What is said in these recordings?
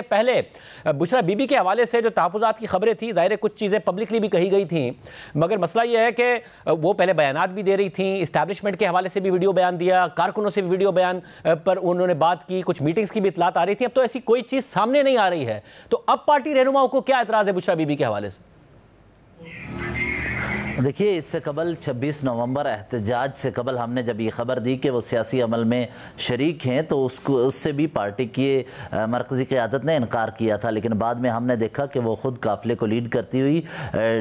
پہلے بشرا be be کے حوالے سے جو تحفظات کی خبریں تھیں، ظاہر ہے کچھ چیزیں پبلکلی بھی کہی گئی تھیں، مگر مسئلہ یہ ہے کہ وہ پہلے بیانات بھی دے رہی تھیں، اسٹیبلشمنٹ کے حوالے سے بھی ویڈیو بیان دیا، کارکنوں سے بھی ویڈیو بیان پر انہوں نے بات کی، کچھ میٹنگز کی بھی اطلاعات آ رہی تھیں۔ اب تو ایسی کوئی چیز سامنے نہیں آ رہی ہے، تو اب پارٹی رہنماؤں کو کیا اعتراض ہے بشرا بی بی کے حوالے سے؟ دیکھیے، اس سے قبل 26 نومبر احتجاج سے قبل ہم نے جب یہ خبر دی کہ وہ سیاسی عمل میں شریک ہیں تو اس سے بھی پارٹی کی مرکزی قیادت نے انکار کیا تھا، لیکن بعد میں ہم نے دیکھا کہ وہ خود قافلے کو لیڈ کرتی ہوئی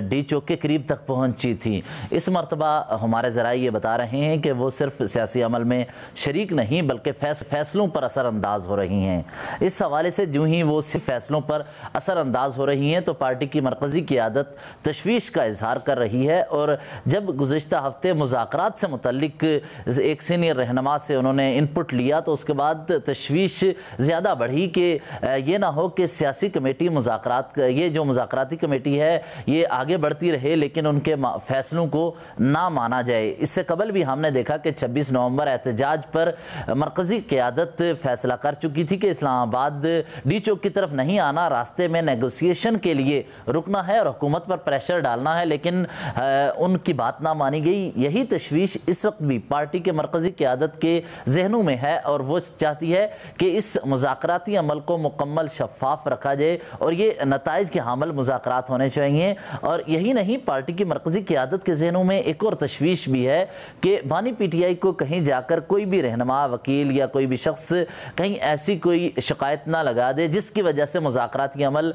ڈی چوک کے قریب تک پہنچی تھی۔ اس مرتبہ ہمارے ذرائع یہ بتا رہے ہیں کہ وہ صرف سیاسی عمل میں شریک نہیں بلکہ فیصلوں پر اثر انداز ہو رہی ہیں۔ اس حوالے سے جو ہی وہ صرف فیصلوں پر اثر انداز ہو رہی ہیں تو پارٹی کی مرکزی قیادت تشویش کا اظہار کر رہی ہے، اور جب گزشتہ ہفتے مذاکرات سے متعلق ایک سینئر رہنما سے انہوں نے ان پٹ لیا تو اس کے بعد تشویش زیادہ بڑھی کہ یہ نہ ہو کہ سیاسی کمیٹی یہ جو مذاکراتی کمیٹی ہے یہ آگے بڑھتی رہے لیکن ان کے فیصلوں کو نہ مانا جائے۔ اس سے قبل بھی ہم نے دیکھا کہ 26 نومبر احتجاج پر مرکزی قیادت فیصلہ کر چکی تھی کہ اسلام آباد ڈی چوک کی طرف نہیں آنا، راستے میں نیگوسیشن کے لیے رکنا ہے اور حکومت پر پریشر ڈالنا ہے، لیکن ان کی بات نہ مانی گئی۔ یہی تشویش اس وقت بھی پارٹی کے مرکزی قیادت کے ذہنوں میں ہے اور وہ چاہتی ہے کہ اس مذاکراتی عمل کو مکمل شفاف رکھا جائے اور یہ نتائج کے حامل مذاکرات ہونے چاہیے۔ اور یہی نہیں، پارٹی کی مرکزی قیادت کے ذہنوں میں ایک اور تشویش بھی ہے کہ بانی پی ٹی آئی کو کہیں جا کر کوئی بھی رہنما، وکیل یا کوئی بھی شخص کہیں ایسی کوئی شکایت نہ لگا دے جس کی وجہ سے مذاکراتی عمل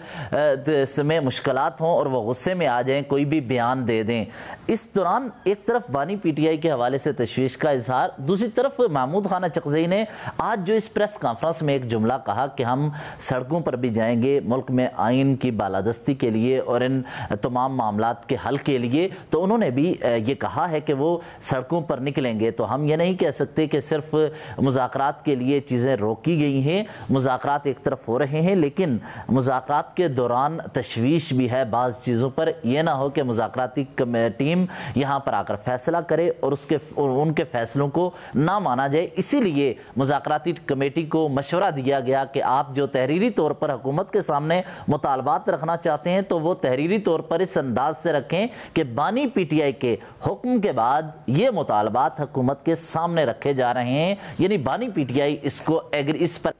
میں مشکلات ہوں اور وہ غصے میں آ جائیں، کوئی بھی بیان دے دیں۔ اس دوران ایک طرف بانی پی ٹی آئی کے حوالے سے تشویش کا اظہار، دوسری طرف محمود خانہ چکزئی نے آج جو اس پریس کانفرنس میں ایک جملہ کہا کہ ہم سڑکوں پر بھی جائیں گے ملک میں آئین کی بالادستی کے لیے اور ان تمام معاملات کے حل کے لیے، تو انہوں نے بھی یہ کہا ہے کہ وہ سڑکوں پر نکلیں گے۔ تو ہم یہ نہیں کہہ سکتے کہ صرف مذاکرات کے لیے چیزیں روکی گئی ہیں، مذاکرات ایک طرف ہو رہے ہیں لیکن مذاکرات کے دوران تشویش بھی ہے بعض چیزوں پر۔ یہ نہ ہو کہ مذاکراتی ٹیم یہاں پر آ کر فیصلہ کرے اور ان کے فیصلوں کو نہ مانا جائے۔ اسی لیے مذاکراتی کمیٹی کو مشورہ دیا گیا کہ آپ جو تحریری طور پر حکومت کے سامنے مطالبات رکھنا چاہتے ہیں تو وہ تحریری طور پر اس انداز سے رکھیں کہ بانی پی ٹی آئی کے حکم کے بعد یہ مطالبات حکومت کے سامنے رکھے جا رہے ہیں، یعنی بانی پی ٹی آئی اس پر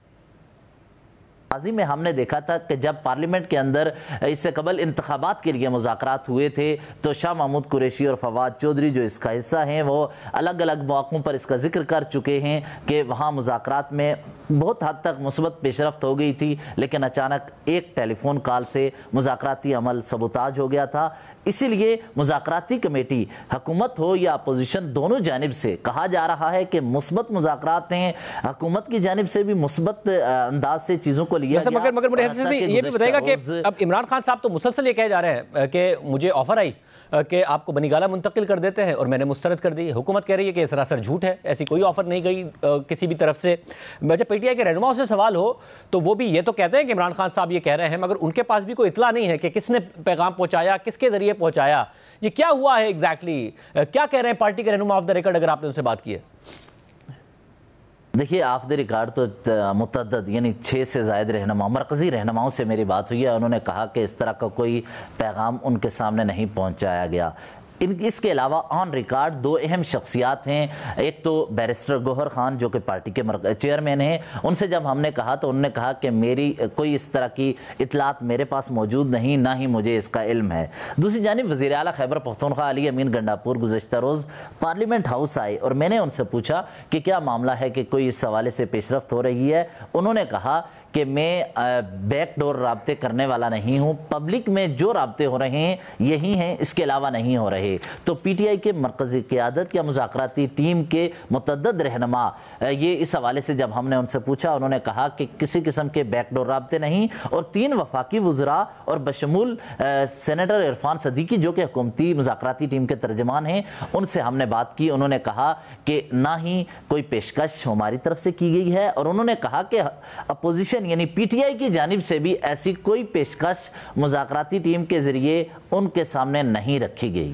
ماضی میں ہم نے دیکھا تھا کہ جب پارلیمنٹ کے اندر اس سے قبل انتخابات کے لیے مذاکرات ہوئے تھے تو شاہ محمود قریشی اور فواد چودھری جو اس کا حصہ ہیں وہ الگ الگ مواقعوں پر اس کا ذکر کر چکے ہیں کہ وہاں مذاکرات میں بہت حد تک مثبت پیش رفت ہو گئی تھی لیکن اچانک ایک ٹیلی فون کال سے مذاکراتی عمل سبوتاج ہو گیا تھا۔ اسی لیے مذاکراتی کمیٹی حکومت ہو یا اپوزیشن دونوں جانب سے کہا جا رہا ہے کہ مثبت مذاکرات ہیں، حکومت کی جانب سے بھی مثبت انداز سے چیزوں کو لیا گیا۔ مگر مجھے یہ بھی بتائے گا کہ اب عمران خان صاحب تو مسلسل یہ کہے جا رہے ہیں کہ مجھے آفر آئی کہ آپ کو بنی گالہ منتقل کر دیتے ہیں اور میں نے مسترد کر دی۔ حکومت کہہ رہی ہے کہ سراسر جھوٹ ہے، ایسی کوئی آفر نہیں گئی کسی بھی طرف سے۔ جب پی ٹی آئی کے رہنماؤں سے سوال ہو تو وہ بھی یہ تو کہتے ہیں کہ عمران خان صاحب یہ کہہ رہے ہیں، مگر ان کے پاس بھی کوئی اطلاع نہیں ہے کہ کس نے پیغام پہنچایا، کس کے ذریعے پہنچایا، یہ کیا ہوا ہے ایگزیکٹلی، کیا کہہ رہے ہیں پارٹی کے رہنما آف دا ریکارڈ اگر آپ نے ان سے بات کی ہے؟ دیکھیے، آف دی ریکارڈ تو متعدد یعنی 6 سے زائد مرکزی رہنماؤں سے میری بات ہوئی ہے، انہوں نے کہا کہ اس طرح کا کوئی پیغام ان کے سامنے نہیں پہنچایا گیا۔ اس کے علاوہ آن ریکارڈ 2 اہم شخصیات ہیں، ایک تو بیرسٹر گوہر خان جو کہ پارٹی کے چیئرمین ہیں، ان سے جب ہم نے کہا تو انہوں نے کہا کہ میری کوئی اس طرح کی اطلاعات میرے پاس موجود نہیں، نہ ہی مجھے اس کا علم ہے۔ دوسری جانب وزیر اعلیٰ خیبر پختونخوا علی امین گنڈاپور گزشتہ روز پارلیمنٹ ہاؤس آئے اور میں نے ان سے پوچھا کہ کیا معاملہ ہے کہ کوئی اس حوالے سے پیش رفت ہو رہی ہے۔ انہوں نے کہا کہ میں بیک ڈور رابطے کرنے والا نہیں ہوں، پبلک میں جو رابطے ہو رہے ہیں یہی ہیں، اس کے علاوہ نہیں ہو رہے۔ تو پی ٹی آئی کے مرکزی قیادت یا مذاکراتی ٹیم کے متعدد رہنما یہ اس حوالے سے جب ہم نے ان سے پوچھا، انہوں نے کہا کہ کسی قسم کے بیک ڈور رابطے نہیں، اور 3 وفاقی وزراء اور بشمول سینیٹر عرفان صدیقی جو کہ حکومتی مذاکراتی ٹیم کے ترجمان ہیں، ان سے ہم نے بات کی۔ انہوں نے کہا کہ نہ ہی کوئی پیشکش ہماری طرف سے کی گئی ہے، اور انہوں نے کہا کہ اپوزیشن یعنی پی ٹی آئی کی جانب سے بھی ایسی کوئی پیشکش مذاکراتی ٹیم کے ذریعے ان کے سامنے نہیں رکھی گئی۔